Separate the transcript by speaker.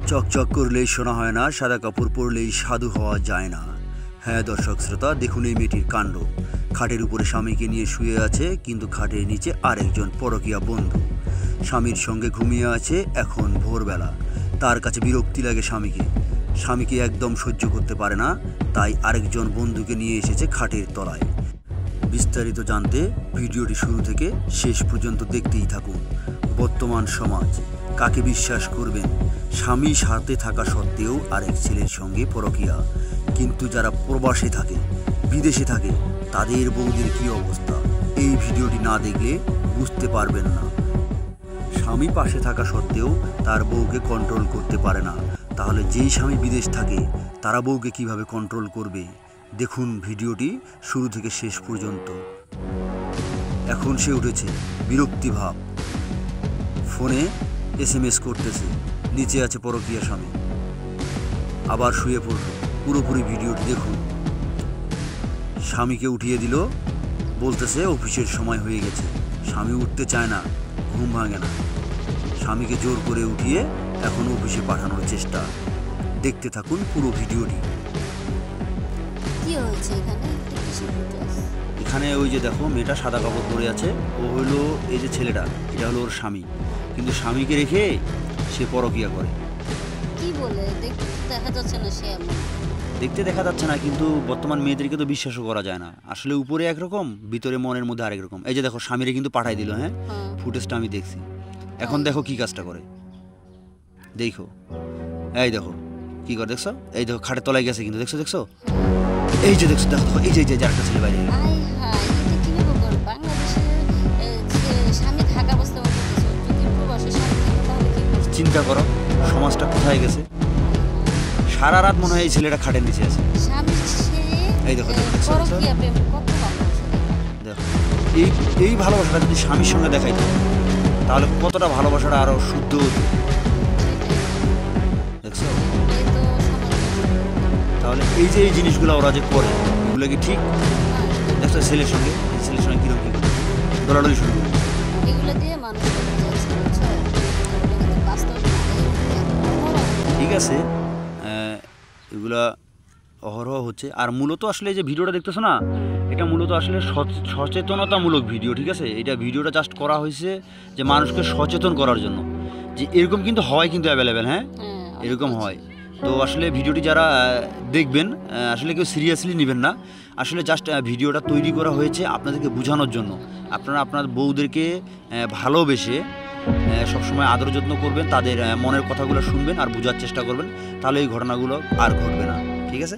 Speaker 1: চকচক করলেই শোনা হয় না, সাদা কাপড় পরলেই সাধু হওয়া যায় না। হ্যাঁ দর্শক শ্রোতা, দেখুন এই মেয়েটির কাণ্ড। খাটের উপরে স্বামীকে নিয়ে শুয়ে আছে, কিন্তু খাটের নিচে আরেকজন পরকীয়া বন্ধু। স্বামীর সঙ্গে ঘুমিয়ে আছে। এখন ভোরবেলা, তার কাছে বিরক্তি লাগে স্বামীকে একদম সহ্য করতে পারে না, তাই আরেকজন বন্ধুকে নিয়ে এসেছে খাটের তলায়। বিস্তারিত জানতে ভিডিওটি শুরু থেকে শেষ পর্যন্ত দেখতেই থাকুন। বর্তমান সমাজ, কাকে বিশ্বাস করবেন? স্বামী সাথে থাকা সত্ত্বেও আরেক ছেলের সঙ্গে পরকীয়া। কিন্তু যারা প্রবাসে থাকে, বিদেশে থাকে, তাদের বউদের কী অবস্থা? এই ভিডিওটি না দেখলে বুঝতে পারবেন না। স্বামী পাশে থাকা সত্ত্বেও তার বউকে কন্ট্রোল করতে পারে না, তাহলে যেই স্বামী বিদেশ থাকে তারা বউকে কিভাবে কন্ট্রোল করবে? দেখুন ভিডিওটি শুরু থেকে শেষ পর্যন্ত। এখন সে উঠেছে, বিরক্তি ভাব, ফোনে SMS করতেছে, নিচে আছে পরকীয়া স্বামী, আবার শুয়ে পড়ল। পুরোপুরি ভিডিওটি দেখুন। স্বামীকে উঠিয়ে দিল, বলতেছে অফিসের সময় হয়ে গেছে। স্বামী উঠতে চায় না, ঘুম ভাঙে না। স্বামীকে জোর করে উঠিয়ে এখন অফিসে পাঠানোর চেষ্টা। দেখতে থাকুন পুরো ভিডিওটি। এখানে ওই যে দেখো, মেয়েটা সাদা কাপড় পরে আছে, ও হলো এই যে ছেলেটা, এটা হলো ওর স্বামী। কিন্তু স্বামীকে রেখে সে পরকীয়া করে।
Speaker 2: কি বলে? দেখতে দেখা যাচ্ছে না, সে
Speaker 1: দেখতে দেখা যাচ্ছে না, কিন্তু বর্তমান মেয়েদেরকে তো বিশ্বাসও করা যায় না। আসলে উপরে একরকম, ভিতরে মনের মধ্যে আরেক রকম। এই যে দেখো, স্বামীরে কিন্তু পাঠাই দিল। হ্যাঁ, ফুটেজটা আমি দেখছি। এখন দেখো কি কাজটা করে, দেখো। এই দেখো কি করে, দেখছো? এই দেখো খাটের তলায় গেছে, কিন্তু দেখছো এই যে দেখছো, দেখো এই যে যারটা ছেলে বাইরে। চিন্তা করো সমাজটা কোথায় গেছে। সারা রাত মনে হয় এই ছেলেটা খাটের নিচে আছে। এই দেখো দেখো, এই ভালোবাসাটা যদি স্বামীর সঙ্গে দেখাইতো, তাহলে কতটা ভালোবাসাটা আরো শুদ্ধ হতো। দেখছো? তাহলে এই যে এই জিনিসগুলো ওরা যে করে, এগুলো কি ঠিক? দেখছো ছেলের সঙ্গে কিরকম কি করে দৌড়াদৌড়ি শুরু করে। ঠিক আছে, এগুলা অহরহ হচ্ছে। আর মূলত আসলে যে ভিডিওটা দেখতেছো না, এটা মূলত আসলে সচেতনতামূলক ভিডিও। ঠিক আছে, ভিডিওটা জাস্ট করা হয়েছে যে মানুষকে সচেতন করার জন্য, যে এরকম কিন্তু হয়, কিন্তু অ্যাভেলেবেল। হ্যাঁ, এরকম হয়। তো আসলে ভিডিওটি যারা দেখবেন, আসলে কেউ সিরিয়াসলি নেবেন না। আসলে জাস্ট ভিডিওটা তৈরি করা হয়েছে আপনাদেরকে বোঝানোর জন্য। আপনারা আপনার বউদেরকে ভালোবেসে সবসময় আদর যত্ন করবেন, তাদের মনের কথাগুলো শুনবেন আর বোঝার চেষ্টা করবেন, তাহলে এই ঘটনাগুলো আর ঘটবে না। ঠিক আছে।